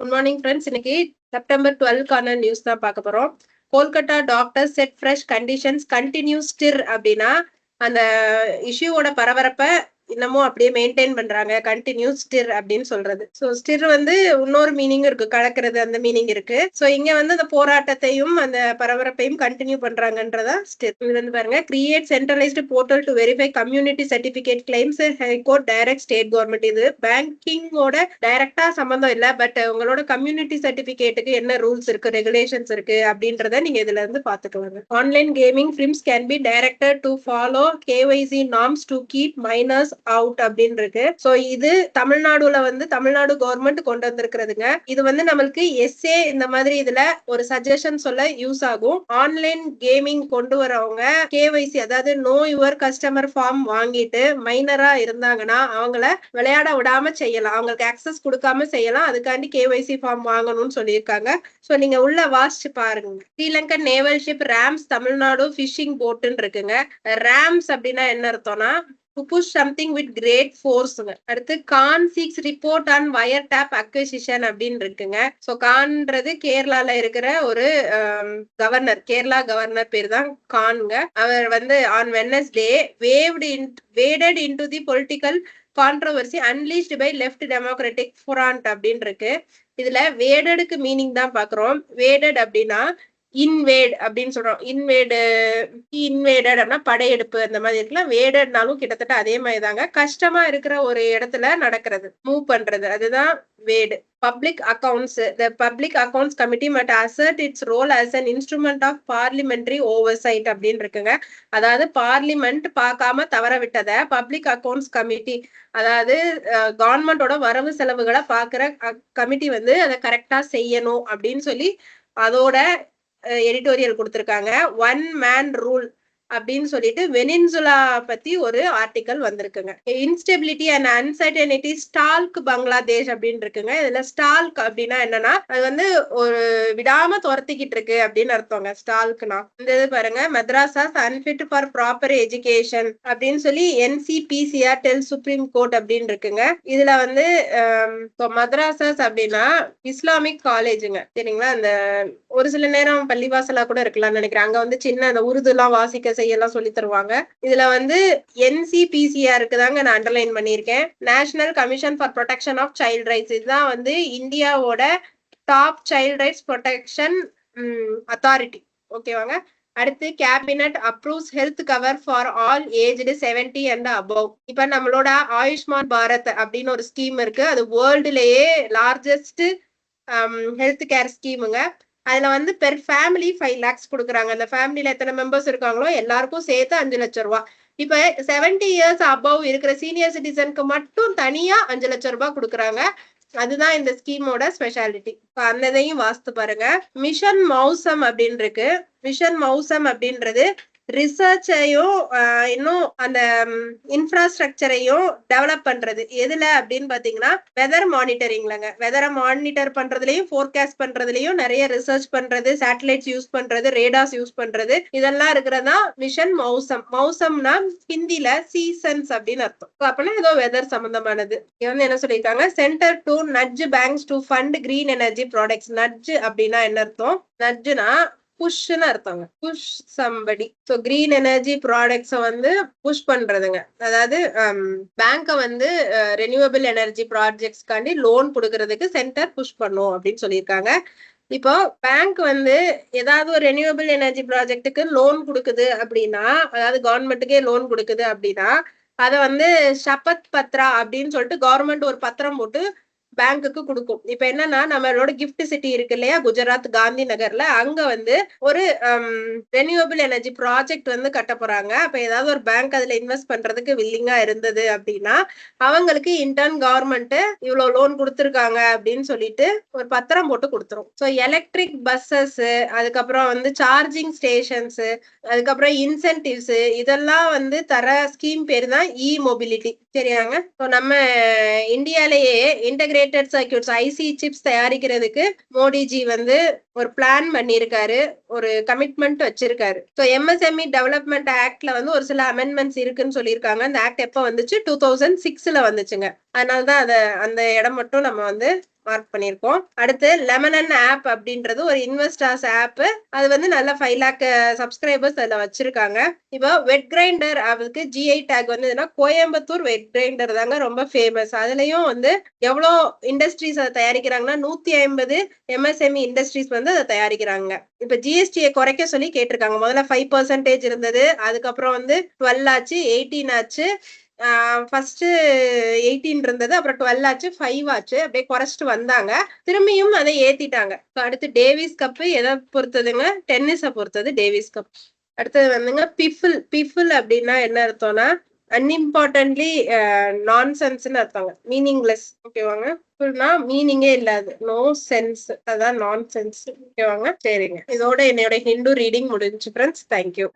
Good morning friends. இன்னைக்கு September 12க்கான news தான் பார்க்க போறோம். Kolkata doctor set fresh conditions continue stir அப்படின்னா அந்த இஷ்யூவோட பரபரப்பை இன்னமும் அப்படியே மெயின்டைன் பண்றாங்க. கண்டினியூ ஸ்டிர் அப்படின்னு சொல்றது. ஸோ ஸ்டிர் வந்து இன்னொரு மீனிங் இருக்கு, கலக்கிறது அந்த மீனிங் இருக்கு. ஸோ இங்க வந்து அந்த போராட்டத்தையும் அந்த பரபரப்பையும் கண்டினியூ பண்றாங்கன்றதா ஸ்டிர். இது வந்து பாருங்க, create centralised portal to verify community certificate claims high court direct state government. இது பேங்கிங்கோட டைரக்டா சம்பந்தம் இல்ல, பட் உங்களோட கம்யூனிட்டி சர்டிபிகேட்டுக்கு என்ன ரூல்ஸ் இருக்கு, ரெகுலேஷன்ஸ் இருக்கு அப்படின்றத நீங்க இதுல இருந்து பாத்துக்குவாங்க. Online gaming films can be directed to follow KYC norms to keep minors out அப்படின்னு இருக்கு. சோ இது தமிழ்நாடுல வந்து தமிழ்நாடு கவர்மெண்ட் கொண்டு வந்திருக்கிறதுங்க. இது வந்து நம்மளுக்கு எஸ்ஏ இந்த மாதிரி இதுல ஒரு சஜஷன் சொல்ல யூஸ் ஆகும். ஆன்லைன் கேமிங் கொண்டு வரவங்க கேஒய்சி அதாவது நோ யுவர் கஸ்டமர் ஃபார்ம் வாங்கிட்டு மைனரா இருந்தாங்கன்னா அவங்கள விளையாட விடாம செய்யலாம், அவங்களுக்கு ஆக்சஸ் கொடுக்காம செய்யலாம். அதுக்காண்டி கேஒய்சி ஃபார்ம் வாங்கணும்னு சொல்லியிருக்காங்க. சோ நீங்க உள்ள வாசிச்சு பாருங்க. Sri Lankan naval ship rams Tamil Nadu fishing போட்டுன்னு இருக்குங்க. ராம்ஸ் அப்படின்னா என்ன அர்த்தம்னா to push something with great force. அடுத்து Cong seeks report on wire tap acquisition அப்படின்னு இருக்குங்க. சோ கான்றது கேரளால இருக்கிற ஒரு கவர்னர், கேரளா கவர்னர் பேர் தான் கான்ங்க. அவர் வந்து on Wednesday waded into the political controversy unleashed by left democratic front அப்படின்னு இருக்கு. இதுல வேடடுக்கு மீனிங் தான் பாக்குறோம். வேடட் அப்படின்னா இன்வேட் அப்படின்னு சொல்றோம். இன்வேடட் அப்படின்னா படையெடுப்பு அந்த மாதிரி இருக்கலாம். வேடட்னாலும் கிட்டத்தட்ட அதே மாதிரி தாங்க. கஷ்டமா இருக்கிற ஒரு இடத்துல நடக்கிறது, மூவ் பண்றது, அதுதான் வேடு. Public accounts, the public accounts committee must assert its role as an instrument of parliamentary oversight அப்படின்னு இருக்குங்க. அதாவது பார்லிமெண்ட் பார்க்காம தவற விட்டத பப்ளிக் அக்கவுண்ட்ஸ் கமிட்டி, அதாவது கவர்மெண்டோட வரவு செலவுகளை பாக்குற கமிட்டி வந்து அதை கரெக்டா செய்யணும் அப்படின்னு சொல்லி அதோட எடிட்டோரியல் கொடுத்திருக்காங்க. ஒன் மேன் ரூல் அப்படின்னு சொல்லிட்டு வெனின்சுலா பத்தி ஒரு ஆர்டிக்கல் வந்திருக்குங்க. Instability and uncertainty stalk Bangladesh அப்படின்னு இருக்குங்க. இதுல ஸ்டால்க் அப்படின்னா என்னன்னா அது வந்து ஒரு விடாம துரத்திக்கிட்டு இருக்கு அப்படின்னு அர்த்தங்க. ஸ்டால்க்னா இந்த இது பாருங்க, மெட்ராஸாஸ் அன்ஃபிட் ஃபார் ப்ராப்பர் எஜுகேஷன் அப்படின்னு சொல்லி NCPCR டெல் சுப்ரீம் கோர்ட் அப்படின்னு இருக்குங்க. இதுல வந்து மദ്രാസാஸ் அப்படின்னா இஸ்லாமிக் காலேஜுங்க, சரிங்களா. அந்த ஒரு சில நேரம் பள்ளிவாசலா கூட இருக்கலாம்னு நினைக்கிறேன். அங்க வந்து சின்ன அந்த உருது எல்லாம் வாசிக்க செய்யலாம் சொல்லி தருவாங்க. இதுல வந்து NCPCRக்கு தாங்க நான் அண்டர்லைன் பண்ணியிருக்கேன். National Commission for Protection of Child Rights. இதுதான் வந்து இந்தியாவோட top child rights protection authority. ஓகேவாங்க. அடுத்து cabinet approves health cover for all aged 70 and above. இப்ப நம்மளோட ஆயுஷ்மான் பாரத் அப்படின்னு ஒரு ஸ்கீம் இருக்கு. அது வேர்ல்டுலயே லார்ஜஸ்ட் ஹெல்த் கேர் ஸ்கீமுங்க. அதுல வந்து பெர் ஃபேமிலி 5 lakhs கொடுக்குறாங்க. அந்த ஃபேமிலியில எத்தனை மெம்பர்ஸ் இருக்காங்களோ எல்லாருக்கும் சேர்த்து 5 லட்சம் ரூபாய். இப்ப 70 years above இருக்கிற சீனியர் சிட்டிசனுக்கு மட்டும் தனியா 5 லட்சம் ரூபாய் கொடுக்குறாங்க. அதுதான் இந்த ஸ்கீமோட ஸ்பெஷாலிட்டி. அந்த இதையும் வாஸ்து பாருங்க. மிஷன் மௌசம் அப்படின்னு இருக்கு. மிஷன் மௌசம் அப்படின்றது ரிசர்ச்சையும் இன்னும் அந்த இன்ஃப்ராஸ்ட்ரக்சரையும் டெவலப் பண்றது. எதுல அப்படின்னு பாத்தீங்கன்னா வெதர் மானிட்டரிங்லங்க. வெதரை மானிட்டர் பண்றதுலயும் ஃபோர்காஸ்ட் பண்றதுலயும் நிறைய ரிசர்ச் பண்றது, சேட்டலைட்ஸ் யூஸ் பண்றது, ரேடார்ஸ் யூஸ் பண்றது, இதெல்லாம் இருக்கிறதா மிஷன் மௌசம். மௌசம்னா ஹிந்தில சீசன்ஸ் அப்படின்னு அர்த்தம். அப்படின்னா ஏதோ வெதர் சம்பந்தமானது. இது வந்து என்ன சொல்லியிருக்காங்க, centre to nudge banks to fund green energy products. Nudge அப்படின்னா என்ன அர்த்தம்? நட்ஜ்னா புஷ்ன்னு அர்த்தங்க. Push somebody. So green energy products வந்து புஷ் பண்றதுங்க. அதாவது பேங்க வந்து ரெனியூவபிள் எனர்ஜி ப்ராஜெக்ட்ஸ்க்காண்டி லோன் கொடுக்கறதுக்கு சென்டர் புஷ் பண்ணும் அப்படின்னு சொல்லியிருக்காங்க. இப்போ பேங்க் வந்து ஏதாவது ஒரு ரெனியூவபிள் எனர்ஜி ப்ராஜெக்ட்டுக்கு லோன் கொடுக்குது அப்படின்னா, அதாவது கவர்மெண்ட்டுக்கே லோன் கொடுக்குது அப்படின்னா அதை வந்து ஷபத் பத்ரா அப்படின்னு சொல்லிட்டு கவர்மெண்ட் ஒரு பத்திரம் போட்டு பேங்குக்கு கொடுக்கும். இப்ப என்னன்னா நம்மளோட கிஃப்ட் சிட்டி இருக்கு இல்லையா, குஜராத் காந்தி நகர்ல, அங்க வந்து ஒரு ரெனியூவபிள் எனர்ஜி ப்ராஜெக்ட் வந்து கட்ட போறாங்க. அப்ப ஏதாவது ஒரு பேங்க் அதுல இன்வெஸ்ட் பண்றதுக்கு வில்லிங்கா இருந்தது அப்படின்னா அவங்களுக்கு இன்டர்ன் கவர்மெண்ட் இவ்வளவு லோன் கொடுத்துருக்காங்க அப்படின்னு சொல்லிட்டு ஒரு பத்திரம் போட்டு கொடுத்துரும். ஸோ எலக்ட்ரிக் பஸ்ஸஸ், அதுக்கப்புறம் வந்து சார்ஜிங் ஸ்டேஷன்ஸ், அதுக்கப்புறம் இன்சென்டிவ்ஸ், இதெல்லாம் வந்து தர ஸ்கீம் பேர் தான் இ மொபிலிட்டி. சரியாங்க. ஸோ நம்ம இந்தியாலேயே இன்டகிரேட்டட் சர்க்யூட்ஸ் ஐசி சிப்ஸ் தயாரிக்கிறதுக்கு மோடிஜி வந்து ஒரு பிளான் பண்ணியிருக்காரு, ஒரு கமிட்மெண்ட் வச்சிருக்காரு. ஸோ MSME டெவலப்மெண்ட் ஆக்ட்ல வந்து ஒரு சில அமெண்ட்மெண்ட்ஸ் இருக்குன்னு சொல்லியிருக்காங்க. அந்த ஆக்ட் எப்போ வந்துச்சு? 2006ல வந்துச்சுங்க. அதனாலதான் அந்த இடம் மட்டும் நம்ம வந்து மார்க் பண்ணியிருக்கோம். அடுத்து லெமனன் ஆப் அப்படின்றது ஒரு இன்வெஸ்டர்ஸ் ஆப். அது வந்து நல்ல 5 லேக் சப்ஸ்கிரைபர்ஸ் அதுல வச்சிருக்காங்க. இப்போ வெட் கிரைண்டர் அதுக்கு ஜிஐ டேக் வந்ததுன்னா கோயம்புத்தூர் வெட் கிரைண்டர் தாங்க ரொம்ப ஃபேமஸ். அதுலயும் வந்து எவ்வளோ இண்டஸ்ட்ரீஸ் அதை தயாரிக்கிறாங்கன்னா 150 எம்எஸ்எம்இ இண்டஸ்ட்ரீஸ் வந்து அதை தயாரிக்கிறாங்க. இப்ப ஜிஎஸ்டியை குறைக்க சொல்லி கேட்டிருக்காங்க. முதல்ல 5% இருந்தது, அதுக்கப்புறம் வந்து 12 ஆச்சு, 18 ஆச்சு, ஃபர்ஸ்ட் 18 இருந்தது, அப்புறம் 12 ஆச்சு, 5 ஆச்சு, அப்படியே குறைச்சிட்டு வந்தாங்க. திரும்பியும் அதை ஏத்திட்டாங்க. அடுத்து டேவிஸ் கப் எதை பொறுத்ததுங்க? டென்னிஸை பொறுத்தது டேவிஸ் கப். அடுத்தது வந்துங்க பிஃபில். பிஃபில் அப்படின்னா என்ன அர்த்தம்னா அன்இம்பார்ட்டன்ட்லி நான்சென்ஸ்னு அர்த்தங்க, மீனிங்லெஸ். ஓகேவாங்க? ஃபுல்னா மீனிங்கே இல்லாது, நோ சென்ஸ், அதான் நான் சென்ஸ். ஓகேவாங்க? சரிங்க, இதோட என்னோட ஹிந்து ரீடிங் முடிஞ்சு ஃப்ரெண்ட்ஸ். தேங்க்யூ.